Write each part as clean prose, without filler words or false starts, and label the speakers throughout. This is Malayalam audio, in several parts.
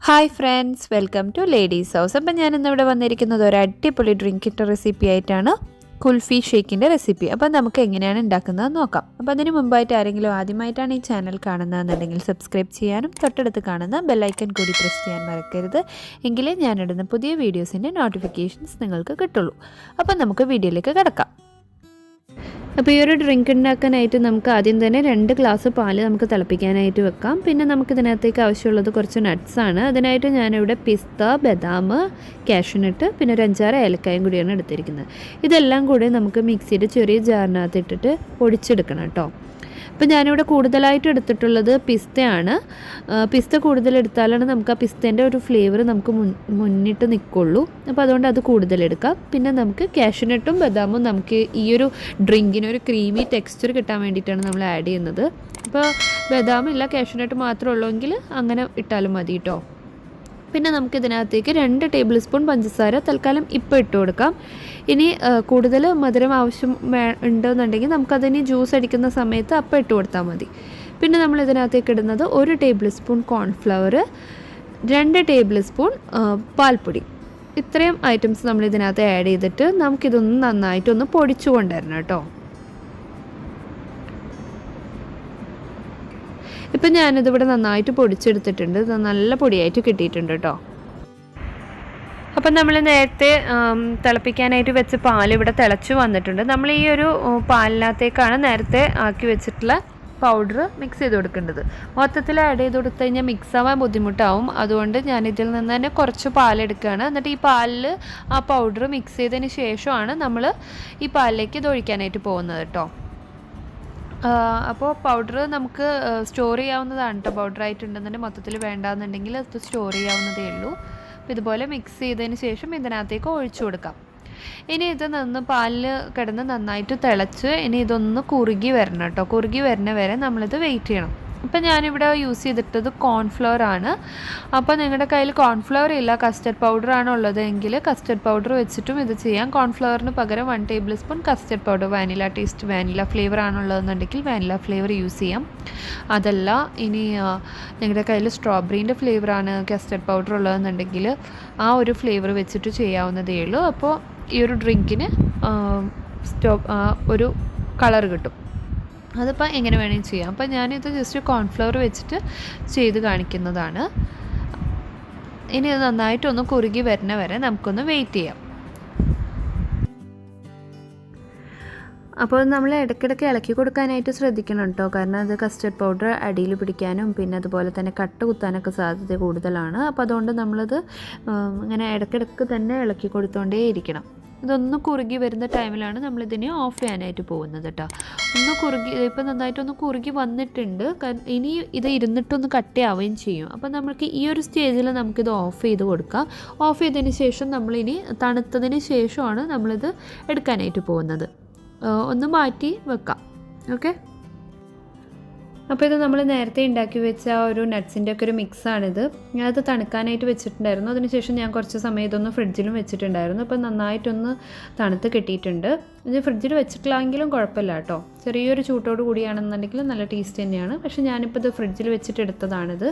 Speaker 1: Hi friends, welcome to ladies house. അപ്പം ഞാൻ ഇന്നിവിടെ വന്നിരിക്കുന്നത് ഒരു അടിപൊളി ഡ്രിങ്കിൻ്റെ റെസിപ്പി ആയിട്ടാണ്. കുൽഫി ഷേക്കിൻ്റെ റെസിപ്പി. അപ്പം നമുക്ക് എങ്ങനെയാണ് ഉണ്ടാക്കുന്നത് നോക്കാം. അപ്പോൾ അതിന് മുമ്പായിട്ട് ആരെങ്കിലും ആദ്യമായിട്ടാണ് ഈ ചാനൽ കാണുന്നതെന്നുണ്ടെങ്കിൽ സബ്സ്ക്രൈബ് ചെയ്യാനും തൊട്ടടുത്ത് കാണുന്ന ബെല്ലൈക്കൺ കൂടി പ്രസ് ചെയ്യാൻ മറക്കരുത്. എങ്കിലേ ഞാനിടുന്ന പുതിയ വീഡിയോസിൻ്റെ നോട്ടിഫിക്കേഷൻസ് നിങ്ങൾക്ക് കിട്ടുള്ളൂ. അപ്പം നമുക്ക് വീഡിയോയിലേക്ക് കിടക്കാം. അപ്പോൾ ഈ ഒരു ഡ്രിങ്ക് ഉണ്ടാക്കാനായിട്ട് നമുക്ക് ആദ്യം തന്നെ 2 ഗ്ലാസ് പാല് നമുക്ക് തിളപ്പിക്കാനായിട്ട് വെക്കാം. പിന്നെ നമുക്കിതിനകത്തേക്ക് ആവശ്യമുള്ളത് കുറച്ച് നട്ട്സാണ്. അതിനായിട്ട് ഞാനിവിടെ പിസ്ത, ബദാം, കാഷ്യൂനട്ട്, പിന്നെ ഒരു 5-6 ഏലക്കായും കൂടിയാണ് എടുത്തിരിക്കുന്നത്. ഇതെല്ലാം കൂടി നമുക്ക് മിക്സിയുടെ ചെറിയ ജാറിനകത്ത് ഇട്ടിട്ട് പൊടിച്ചെടുക്കണം കേട്ടോ. അപ്പോൾ ഞാനിവിടെ കൂടുതലായിട്ട് എടുത്തിട്ടുള്ളത് പിസ്തയാണ്. പിസ്ത കൂടുതലെടുത്താലാണ് നമുക്ക് ആ പിസ്തേൻ്റെ ഒരു ഫ്ലേവർ നമുക്ക് മുന്നിട്ട് നിൽക്കുള്ളൂ. അപ്പോൾ അതുകൊണ്ട് അത് കൂടുതലെടുക്കാം. പിന്നെ നമുക്ക് കാഷ്യൂനട്ടും ബദാമും നമുക്ക് ഈ ഒരു ഡ്രിങ്കിന് ഒരു ക്രീമി ടെക്സ്ചർ കിട്ടാൻ വേണ്ടിയിട്ടാണ് നമ്മൾ ആഡ് ചെയ്യുന്നത്. അപ്പോൾ ബദാമില്ല, കാഷ്യൂനട്ട് മാത്രമേ ഉള്ളൂവെങ്കിൽ അങ്ങനെ ഇട്ടാലും മതി കേട്ടോ. പിന്നെ നമുക്കിതിനകത്തേക്ക് 2 ടേബിൾ സ്പൂൺ പഞ്ചസാര തൽക്കാലം ഇപ്പോൾ ഇട്ട് കൊടുക്കാം. ഇനി കൂടുതൽ മധുരം ആവശ്യം ഉണ്ടെന്നുണ്ടെങ്കിൽ നമുക്കതിന് ജ്യൂസ് അടിക്കുന്ന സമയത്ത് അപ്പോൾ ഇട്ട് കൊടുത്താൽ മതി. പിന്നെ നമ്മൾ ഇതിനകത്തേക്ക് ഇടുന്നത് 1 table spoon cornflour, 2 table spoon പാൽപ്പൊടി. ഇത്രയും ഐറ്റംസ് നമ്മൾ ഇതിനകത്ത് ആഡ് ചെയ്തിട്ട് നമുക്കിതൊന്ന് നന്നായിട്ടൊന്ന് പൊടിച്ചു കൊണ്ടുവരണം കേട്ടോ. ഇപ്പം ഞാനിതിവിടെ നന്നായിട്ട് പൊടിച്ചെടുത്തിട്ടുണ്ട്. ഇത് നല്ല പൊടിയായിട്ട് കിട്ടിയിട്ടുണ്ട് കേട്ടോ. അപ്പം നമ്മൾ നേരത്തെ തിളപ്പിക്കാനായിട്ട് വെച്ച പാലിവിടെ തിളച്ച് വന്നിട്ടുണ്ട്. നമ്മൾ ഈ ഒരു പാലിനകത്തേക്കാണ് നേരത്തെ ആക്കി വെച്ചിട്ടുള്ള പൗഡർ മിക്സ് ചെയ്ത് കൊടുക്കേണ്ടത്. മൊത്തത്തിൽ ആഡ് ചെയ്ത് കൊടുത്തു കഴിഞ്ഞാൽ മിക്സ് ആവാൻ ബുദ്ധിമുട്ടാവും. അതുകൊണ്ട് ഞാനിതിൽ നിന്ന് തന്നെ കുറച്ച് പാലെടുക്കുകയാണ്. എന്നിട്ട് ഈ പാലിൽ ആ പൗഡർ മിക്സ് ചെയ്തതിന് ശേഷമാണ് നമ്മൾ ഈ പാലിലേക്ക് ഇത് ഒഴിക്കാനായിട്ട് പോകുന്നത് കേട്ടോ. അപ്പോൾ പൗഡർ നമുക്ക് സ്റ്റോർ ചെയ്യാവുന്നതാണ് കേട്ടോ. പൗഡറായിട്ടുണ്ടെന്നുണ്ടെങ്കിൽ മൊത്തത്തിൽ വേണ്ടാന്നുണ്ടെങ്കിൽ അത് സ്റ്റോർ ചെയ്യാവുന്നതേ ഉള്ളൂ. അപ്പോൾ ഇതുപോലെ മിക്സ് ചെയ്തതിന് ശേഷം ഇതിനകത്തേക്ക് ഒഴിച്ചു കൊടുക്കാം. ഇനി ഇത് പാലിൽ കിടന്ന് നന്നായിട്ട് തിളച്ച് ഇനി ഇതൊന്ന് കുറുകി വരണം കേട്ടോ. കുറുകി വരുന്ന വരെ നമ്മളിത് വെയിറ്റ് ചെയ്യണം. ഇപ്പം ഞാനിവിടെ യൂസ് ചെയ്തിട്ടത് കോൺഫ്ലവർ ആണ്. അപ്പോൾ നിങ്ങളുടെ കയ്യിൽ കോൺഫ്ലവർ ഇല്ല, കസ്റ്റർഡ് പൗഡർ ആണ് ഉള്ളതെങ്കിൽ കസ്റ്റർഡ് പൗഡർ വെച്ചിട്ടും ഇത് ചെയ്യാം. കോൺഫ്ലവറിന് പകരം 1 table spoon custard powder, vanilla taste, vanilla flavour ആണുള്ളതെന്നുണ്ടെങ്കിൽ വാനില ഫ്ലേവർ യൂസ് ചെയ്യാം. അതല്ല ഇനി നിങ്ങളുടെ കയ്യിൽ സ്ട്രോബെറീൻ്റെ ഫ്ലേവറാണ് കസ്റ്റർഡ് പൗഡർ ഉള്ളതെന്നുണ്ടെങ്കിൽ ആ ഒരു ഫ്ലേവർ വെച്ചിട്ട് ചെയ്യാവുന്നതേ ഉള്ളൂ. അപ്പോൾ ഈ ഒരു ഡ്രിങ്കിന് ഒരു കളർ കിട്ടും. അതിപ്പോൾ എങ്ങനെ വേണമെങ്കിൽ ചെയ്യാം. അപ്പോൾ ഞാനിത് ജസ്റ്റ് കോൺഫ്ലവർ വെച്ചിട്ട് ചെയ്ത് കാണിക്കുന്നതാണ്. ഇനി ഇത് നന്നായിട്ടൊന്ന് കുറുകി വരുന്ന വരെ നമുക്കൊന്ന് വെയിറ്റ് ചെയ്യാം. അപ്പോൾ നമ്മൾ ഇടയ്ക്കിടയ്ക്ക് ഇളക്കി കൊടുക്കാനായിട്ട് ശ്രദ്ധിക്കണം കേട്ടോ. കാരണം അത് കസ്റ്റർഡ് പൗഡർ അടിയിൽ പിടിക്കാനും പിന്നെ അതുപോലെ തന്നെ കട്ട കുത്താനൊക്കെ സാധ്യത കൂടുതലാണ്. അപ്പോൾ അതുകൊണ്ട് നമ്മളത് ഇങ്ങനെ ഇടയ്ക്കിടയ്ക്ക് തന്നെ ഇളക്കി കൊടുത്തുകൊണ്ടേ ഇരിക്കണം. ഇതൊന്ന് കുറുകി വരുന്ന ടൈമിലാണ് നമ്മളിതിനെ ഓഫ് ചെയ്യാനായിട്ട് പോകുന്നത് കേട്ടോ. ഒന്ന് കുറുകി ഇപ്പോൾ നന്നായിട്ടൊന്ന് കുറുകി വന്നിട്ടുണ്ട്. ഇനി ഇത് ഇരുന്നിട്ടൊന്ന് കട്ടയാവുകയും ചെയ്യും. അപ്പോൾ നമുക്ക് ഈ ഒരു സ്റ്റേജിൽ നമുക്കിത് ഓഫ് ചെയ്ത് കൊടുക്കാം. ഓഫ് ചെയ്തതിന് ശേഷം നമ്മളിനി തണുത്തതിന് ശേഷമാണ് നമ്മളിത് എടുക്കാനായിട്ട് പോകുന്നത്. ഒന്ന് മാറ്റി വെക്കാം. ഓക്കെ. അപ്പോൾ ഇത് നമ്മൾ നേരത്തെ ഉണ്ടാക്കി വെച്ച ഒരു നട്ട്സിൻ്റെ ഒക്കെ ഒരു മിക്സാണിത്. ഞാനത് തണുക്കാനായിട്ട് വെച്ചിട്ടുണ്ടായിരുന്നു. അതിനുശേഷം ഞാൻ കുറച്ച് സമയം ഇതൊന്ന് ഫ്രിഡ്ജിലും വെച്ചിട്ടുണ്ടായിരുന്നു. അപ്പോൾ നന്നായിട്ടൊന്ന് തണുത്ത് കിട്ടിയിട്ടുണ്ട്. ഇത് ഫ്രിഡ്ജിൽ വെച്ചിട്ടില്ലെങ്കിലും കുഴപ്പമില്ല കേട്ടോ. ചെറിയൊരു ചൂട്ടോട് കൂടിയാണെന്നുണ്ടെങ്കിൽ നല്ല ടേസ്റ്റ് തന്നെയാണ്. പക്ഷേ ഞാനിപ്പോൾ ഇത് ഫ്രിഡ്ജിൽ വെച്ചിട്ട് എടുത്തതാണിത്.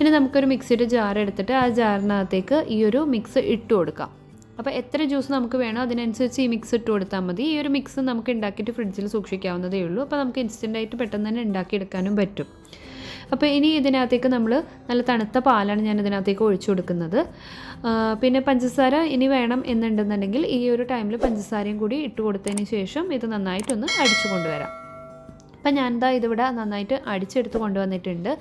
Speaker 1: ഇനി നമുക്കൊരു മിക്സിയുടെ ജാർ എടുത്തിട്ട് ആ ജാറിനകത്തേക്ക് ഈ ഒരു മിക്സ് ഇട്ട് കൊടുക്കാം. അപ്പോൾ എത്ര ജ്യൂസ് നമുക്ക് വേണോ അതിനനുസരിച്ച് ഈ മിക്സ് ഇട്ട് കൊടുത്താൽ മതി. ഈ ഒരു മിക്സ് നമുക്ക് ഉണ്ടാക്കിയിട്ട് ഫ്രിഡ്ജിൽ സൂക്ഷിക്കാവുന്നതേ ഉള്ളൂ. അപ്പോൾ നമുക്ക് ഇൻസ്റ്റൻ്റായിട്ട് പെട്ടെന്ന് തന്നെ ഉണ്ടാക്കിയെടുക്കാനും പറ്റും. അപ്പോൾ ഇനി ഇതിനകത്തേക്ക് നമ്മൾ നല്ല തണുത്ത പാലാണ് ഞാൻ ഇതിനകത്തേക്ക് ഒഴിച്ചു കൊടുക്കുന്നത്. പിന്നെ പഞ്ചസാര ഇനി വേണം എന്നുണ്ടെന്നുണ്ടെങ്കിൽ ഈ ഒരു ടൈമിൽ പഞ്ചസാരയും കൂടി ഇട്ട് കൊടുത്തതിന് ശേഷം ഇത് നന്നായിട്ടൊന്ന് അടിച്ചു കൊണ്ടുവരാം. അപ്പം ഞാനിതാ ഇതിവിടെ നന്നായിട്ട് അടിച്ചെടുത്ത് കൊണ്ടുവന്നിട്ടുണ്ട്.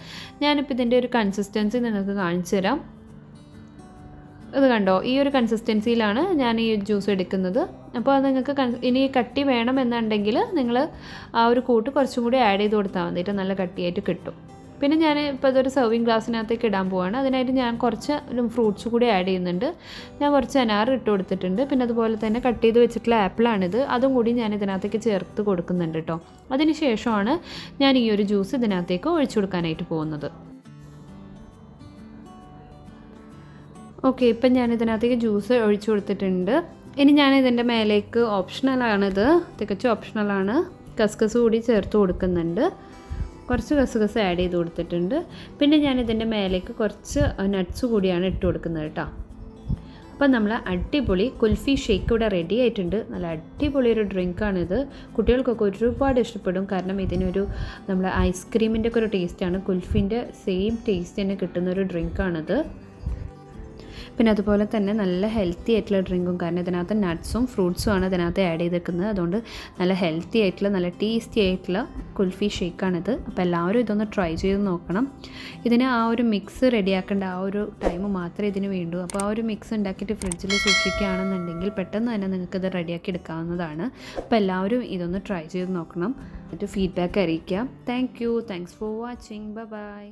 Speaker 1: ഞാനിപ്പോൾ ഇതിൻ്റെ ഒരു കൺസിസ്റ്റൻസി നിങ്ങൾക്ക് കാണിച്ചു തരാം. ഇത് കണ്ടോ, ഈ ഒരു കൺസിസ്റ്റൻസിയിലാണ് ഞാൻ ഈ ജ്യൂസ് എടുക്കുന്നത്. അപ്പോൾ അത് നിങ്ങൾക്ക് ഇനി കട്ടി വേണമെന്നുണ്ടെങ്കിൽ നിങ്ങൾ ആ ഒരു കൂട്ട് കുറച്ചും കൂടി ആഡ് ചെയ്ത് കൊടുത്താൽ മതിയിട്ട് നല്ല കട്ടിയായിട്ട് കിട്ടും. പിന്നെ ഞാൻ ഇപ്പോൾ ഇതൊരു സെർവിങ് ഗ്ലാസ്സിനകത്തേക്ക് ഇടാൻ പോവാണ്. അതിനായിട്ട് ഞാൻ കുറച്ച് ഫ്രൂട്ട്സ് കൂടി ആഡ് ചെയ്യുന്നുണ്ട്. ഞാൻ കുറച്ച് അനാർ ഇട്ട് കൊടുത്തിട്ടുണ്ട്. പിന്നെ അതുപോലെ തന്നെ കട്ട് ചെയ്ത് വെച്ചിട്ടുള്ള ആപ്പിളാണിത്, അതും കൂടി ഞാൻ ഇതിനകത്തേക്ക് ചേർത്ത് കൊടുക്കുന്നുണ്ട് കേട്ടോ. അതിന് ശേഷമാണ് ഞാൻ ഈ ഒരു ജ്യൂസ് ഇതിനകത്തേക്ക് ഒഴിച്ചു കൊടുക്കാനായിട്ട് പോകുന്നത്. ഓക്കെ, ഇപ്പം ഞാനിതിനകത്തേക്ക് ജ്യൂസ് ഒഴിച്ചു കൊടുത്തിട്ടുണ്ട്. ഇനി ഞാനിതിൻ്റെ മേലേക്ക് ഓപ്ഷണലാണിത്, തികച്ചും ഓപ്ഷണലാണ്, കസ്കസ് കൂടി ചേർത്ത് കൊടുക്കുന്നുണ്ട്. കുറച്ച് കസുകസ് ആഡ് ചെയ്ത് കൊടുത്തിട്ടുണ്ട്. പിന്നെ ഞാനിതിൻ്റെ മേലേക്ക് കുറച്ച് നട്ട്സ് കൂടിയാണ് ഇട്ട് കൊടുക്കുന്നത് കേട്ടോ. അപ്പം നമ്മൾ അടിപൊളി കുൽഫി ഷേക്ക് ഇവിടെ റെഡി ആയിട്ടുണ്ട്. നല്ല അടിപൊളി ഒരു ഡ്രിങ്കാണിത്. കുട്ടികൾക്കൊക്കെ ഒരുപാട് ഇഷ്ടപ്പെടും. കാരണം ഇതിനൊരു നമ്മൾ ഐസ്ക്രീമിൻ്റെ ഒക്കെ ഒരു ടേസ്റ്റാണ്. കുൽഫിൻ്റെ സെയിം ടേസ്റ്റ് തന്നെ കിട്ടുന്നൊരു ഡ്രിങ്കാണിത്. പിന്നെ അതുപോലെ തന്നെ നല്ല ഹെൽത്തി ആയിട്ടുള്ള ഡ്രിങ്കും. കാരണം ഇതിനകത്ത് നട്ട്സും ഫ്രൂട്ട്സും ആണ് ഇതിനകത്ത് ആഡ് ചെയ്തേക്കുന്നത്. അതുകൊണ്ട് നല്ല ഹെൽത്തി ആയിട്ടുള്ള നല്ല ടേസ്റ്റി ആയിട്ടുള്ള കുൽഫി ഷേക്കാണിത്. അപ്പോൾ എല്ലാവരും ഇതൊന്ന് ട്രൈ ചെയ്ത് നോക്കണം. ഇതിന് ആ ഒരു മിക്സ് റെഡിയാക്കേണ്ട ആ ഒരു ടൈം മാത്രമേ ഇതിന് വേണ്ടൂ. അപ്പോൾ ആ ഒരു മിക്സ് ഉണ്ടാക്കിയിട്ട് ഫ്രിഡ്ജിൽ സൂക്ഷിക്കുകയാണെന്നുണ്ടെങ്കിൽ പെട്ടെന്ന് തന്നെ നിങ്ങൾക്കിത് റെഡിയാക്കി എടുക്കാവുന്നതാണ്. അപ്പോൾ എല്ലാവരും ഇതൊന്ന് ട്രൈ ചെയ്ത് നോക്കണം. എന്നിട്ട് ഫീഡ്ബാക്ക് അറിയിക്കാം. Thanks for watching. ബൈ.